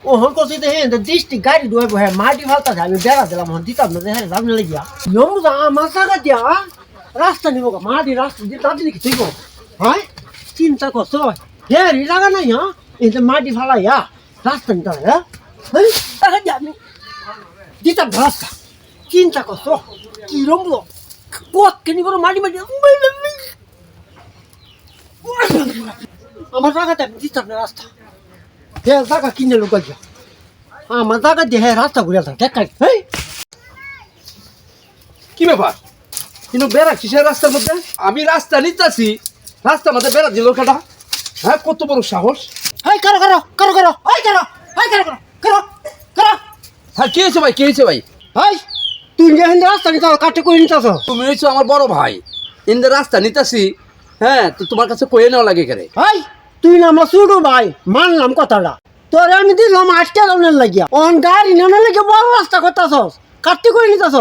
ও হন করছি তো হ্যাঁ দৃষ্টি গাড়ি ডুয়াবো হ্যাঁ মাটি ফালতা আমি বেড়া দিলাম হন দিতাম না হ্যাঁ সামনে লেগিয়া নমুদা আমার জায়গা দিয়া রাস্তা নিব মাটি রাস্তা দিয়ে তাদের কি তুই হ্যাঁ চিন্তা করছো হ্যাঁ রি জায়গা নাই হ্যাঁ এই যে মাটি ফালাইয়া রাস্তা নিতে হয় হ্যাঁ টাকা দিয়ে আমি দিতাম রাস্তা চিন্তা করছো কি রমলো পথ কেনি করে মাটি মাটি আমার জায়গাতে আমি দিতাম না রাস্তা হ্যাঁ জায়গা কিনে লোক আমার জায়গা দিয়ে হ্যাঁ রাস্তা ঘুরে দেখাই হ্যাঁ কি ব্যাপার কিন্তু বেড়া কিসের রাস্তার মধ্যে আমি রাস্তা নিতেছি রাস্তার মধ্যে বেড়া দিল কেটা হ্যাঁ কত বড় সাহস হ্যাঁ করো করো করো করো ওই করো ওই করো করো করো করো হ্যাঁ কি হয়েছে ভাই কি হয়েছে ভাই হ্যাঁ তুই যে হিন্দু রাস্তা নিতে কাটে করে নিতেছ তুমি হয়েছো আমার বড় ভাই ইন্দে রাস্তা নিতেছি হ্যাঁ তো তোমার কাছে কয়ে নেওয়া লাগে কেরে হ্যাঁ তুই না আমার ছোট ভাই মানলাম কথাটা তোরে আমি দিলাম আটকে দামের লাগিয়া অন গাড়ি নামে লাগিয়া বড় রাস্তা করতেছস কাটতে করে নিতেছ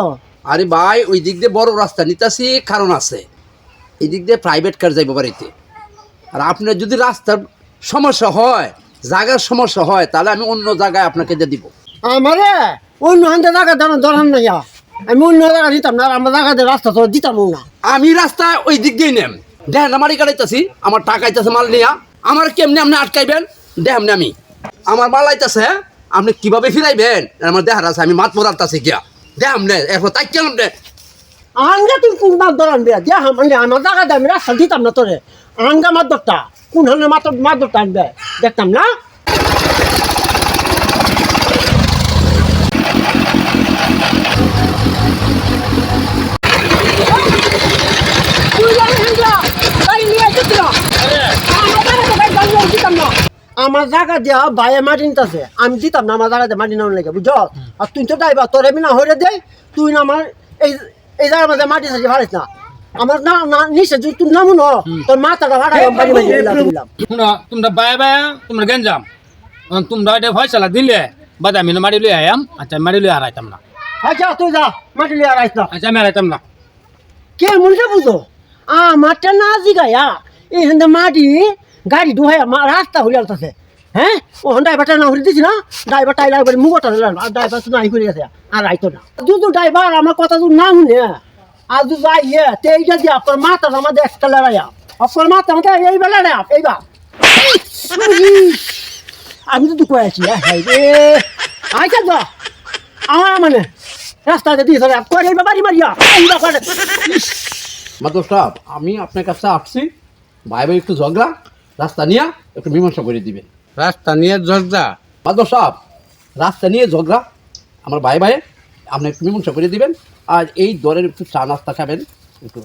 আরে ভাই ওই দিক দিয়ে বড় রাস্তা নিতেছি কারণ আছে এই দিক দিয়ে প্রাইভেট কার যাইব বাড়িতে আর আপনার যদি রাস্তার সমস্যা হয় জায়গার সমস্যা হয় তাহলে আমি অন্য জায়গায় আপনাকে দিয়ে দিব আমারে অন্য হান্তে জায়গা দাঁড়ান দরকার নাই আমি অন্য জায়গা দিতাম না আর আমার জায়গাতে রাস্তা তো দিতাম না আমি রাস্তা ওই দিক দিয়ে নেম দেখেন আমারই কাটাইতেছি আমার টাকা আইতেছে মাল নিয়া আমার কেমনি আপনি আটকাইবেন দেখেন আমি আমার মাল আইতেছে আপনি কিভাবে ফিরাইবেন আমার দেখার আছে আমি মাত পড়াতেছি গিয়া দেখেন নে এখন তাই কেন নে আঙ্গা তুই কোন মাছ ধরান বিয়া দিয়া মানে আমার জায়গাতে আমি রাস্তা দিতাম না তোরে আঙ্গা মাছ ধরতা কোন হানে মাছ ধরতা আনবে দেখতাম না আমার জায়গা দিয়া বাইরে মাটি নিতেছে আমি দিতাম না আমার জায়গাতে মাটি নেওয়ার লেগে বুঝছ আর তুই তো ড্রাইভার তোর এমনি না হয়ে দে তুই না আমার এই এই জায়গার মধ্যে মাটি সাজি ভাড়িস না আমার না না নিচে যদি তুই নামু ন তোর মাথাটা ভাড়া বাড়ি বাড়ি দিলাম তোমরা বায়া বায়া তোমরা গেঞ্জাম তোমরা এটা ফয়সালা দিলে বাদ আমি মারি লই আয়াম আচ্ছা মারি লই হারাইতাম না আচ্ছা তুই যা মাটি লিয়ে আর আইস না আচ্ছা আমি হারাইতাম না কে মনটা বুঝো মাঠটা না জিগায়া এই হেন্দে মাটি গাড়ি ডুহাইয়া রাস্তা হয়ে আলতাছে হ্যাঁ ও ড্রাইভারটা না হয়ে দিছি না ড্রাইভার টাইলার করে মুগটা আর ড্রাইভার তো নাই করে গেছে আর আইতো না দুটো ড্রাইভার আমার কথা তো না শুনে আর দু যাই তে এইটা দিয়ে আপনার মাথা আমাদের একটা লড়াইয়া আপনার মাথা আমাকে এই বেলা রে এইবার আমি তো দুঃখ আছি রে আইসা যা আমার মানে রাস্তাতে দিয়ে ধরে করে এইবার বাড়ি মারিয়া এইবার করে মাদর সাহেব আমি আপনার কাছে আসছি ভাই ভাই একটু ঝগড়া রাস্তা নিয়ে একটু মীমাংসা করে দিবেন রাস্তা নিয়ে ঝগড়া মাদর সাহেব রাস্তা নিয়ে ঝগড়া আমার ভাই ভাই আপনি একটু মীমাংসা করে দিবেন আর এই দরের একটু চা নাস্তা খাবেন একটু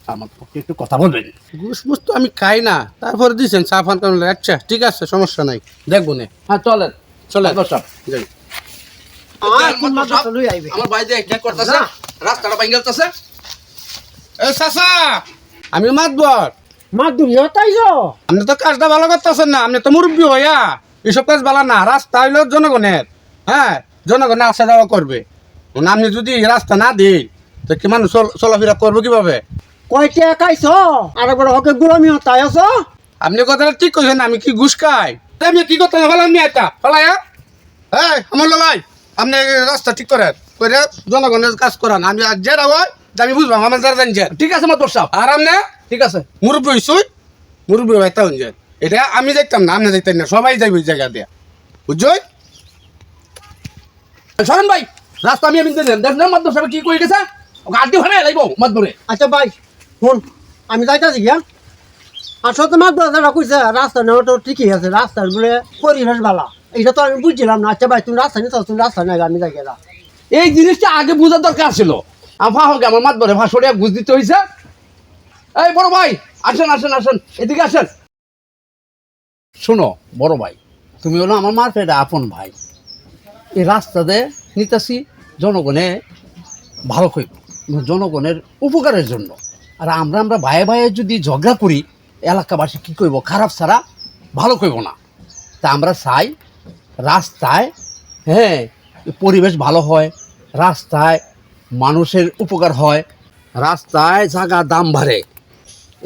আমার পক্ষে একটু কথা বলবেন ঘুষ মুস তো আমি খাই না তারপরে দিয়েছেন চা ফান করলে আচ্ছা ঠিক আছে সমস্যা নাই দেখবো নে হ্যাঁ চলেন চলে মাদর সাহেব যাই কোন মাথা লই আইবে আমার ভাই দিয়ে কি করতেছে রাস্তাটা ভাঙে গেছে এ চাচা আমি মাতবর মাদুরি হতাইছো আপনি তো কাজটা ভালো করতেছেন না আপনি তো মুরব্বী হইয়া এসব কাজ ভালো না রাস্তা হইল জনগণের হ্যাঁ জনগণে আসা যাওয়া করবে আপনি যদি রাস্তা না দিই তো কি মানুষ চলাফেরা করবো কিভাবে কয়টা খাইছো আর একবার ওকে গুলামি হতাই আছো আপনি কথাটা ঠিক করছেন আমি কি ঘুষ খাই আমি কি করতে ফেলাম নি এটা ফেলাইয়া হ্যাঁ আমার ভাই আপনি রাস্তা ঠিক করেন করে জনগণের কাজ করান আমি আর যেটা হয় আমি বুঝলাম আমার যারা জানছেন ঠিক আছে মাদর সাহেব আর আপনি ঠিক আছে মুরব্বী হইছুই মুরব্বী হইতে হইছেন এটা আমি দেখতাম না আপনি দেখতেন না সবাই যাইব ওই জায়গা দিয়া বুঝছই শরণ ভাই রাস্তা আমি দিলেন দেখলেন মাদর সাহেব কি করে গেছে গাড়ি ভাড়া লাগবো মাদরে আচ্ছা ভাই শুন আমি যাইতাছি গিয়া আর সত্য মাদুর যারা কইছে রাস্তা নেওয়া তো ঠিকই আছে রাস্তার বলে পরিবেশ ভালো এইটা তো আমি বুঝছিলাম না আচ্ছা ভাই তুমি রাস্তা নিতে তুমি রাস্তা নেই আমি যাই গেলাম এই জিনিসটা আগে বোঝার দরকার ছিল আমার মাদরে ভাষণে বুঝ দিতে হয়েছে এই বড় ভাই আসেন আসেন আসেন এদিকে আসেন শোনো বড় ভাই তুমি হলো আমার মার পেটে আপন ভাই এই রাস্তাতে নিতেছি জনগণে ভালো করব জনগণের উপকারের জন্য আর আমরা ভাইয়ে ভাইয়ে যদি ঝগড়া করি এলাকাবাসী কী করব খারাপ ছাড়া ভালো করব না তা আমরা চাই রাস্তায় হ্যাঁ পরিবেশ ভালো হয় রাস্তায় মানুষের উপকার হয় রাস্তায় জায়গা দাম বাড়ে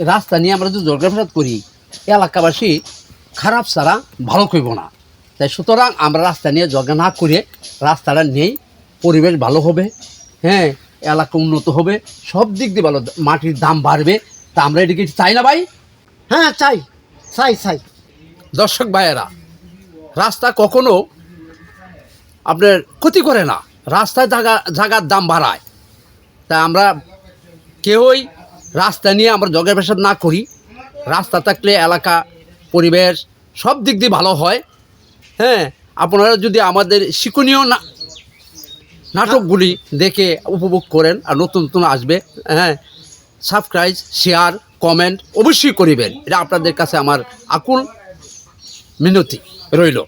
রাস্তা নিয়ে আমরা যদি ঝগড়া ফেসাদ করি এলাকাবাসী খারাপ ছাড়া ভালো করব না তাই সুতরাং আমরা রাস্তা নিয়ে জগা না করে রাস্তাটা নেই, পরিবেশ ভালো হবে, হ্যাঁ, এলাকা উন্নত হবে, সব দিক দিয়ে ভালো, মাটির দাম বাড়বে। তা আমরা এদিকে চাই না ভাই? হ্যাঁ চাই চাই চাই। দর্শক ভাইয়েরা, রাস্তা কখনো আপনার ক্ষতি করে না, রাস্তায় জায়গার দাম বাড়ায়। তাই আমরা কেউই রাস্তা নিয়ে আমরা জগের পেশাদ না করি। রাস্তা থাকলে এলাকা, পরিবেশ সব দিক দিয়ে ভালো হয়। হ্যাঁ, আপনারা যদি আমাদের শিক্ষণীয় নাটকগুলি দেখে উপভোগ করেন আর নতুন নতুন আসবে, হ্যাঁ, সাবস্ক্রাইব, শেয়ার, কমেন্ট অবশ্যই করিবেন। এটা আপনাদের কাছে আমার আকুল মিনতি রইল।